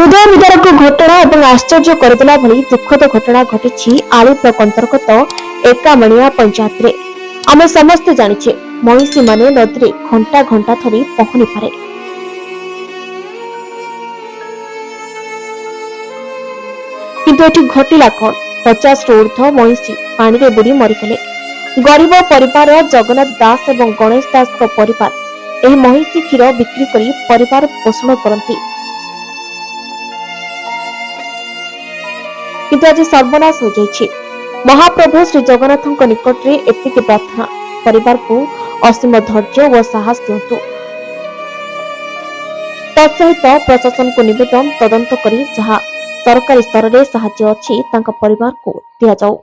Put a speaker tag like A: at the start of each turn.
A: हृदय विदारक घटना और आश्चर्य करदेला भली दुखद घटना घटी आली ब्लॉक अंतर्गत एकामणिया पंचायत रे। आम समस्ते जानिछे महिषी माने नदी रे घंटा घंटा धरी पहनी पारे, किंतु एठी घटिला कौन? 50 रु ऊर्ध्व महिषी पानी रे बुड़ी मरीगले। गरीब परिवार जगन्नाथ दास और गणेश दास को परिवार एही महिषी क्षीर बिक्री करी परिवार पोषण करती, किंतु आज सर्वनाश हो जाइए। महाप्रभु श्री जगन्नाथ निकट रे एतिकी प्रार्थना, परिवार को असीम धैर्य और साहस दिंतु। तत्सहित प्रशासन को निवेदन तदंत करी जहाँ सरकारी स्तर में साहाय्य अच्छी परिवार को दिया जाऊ।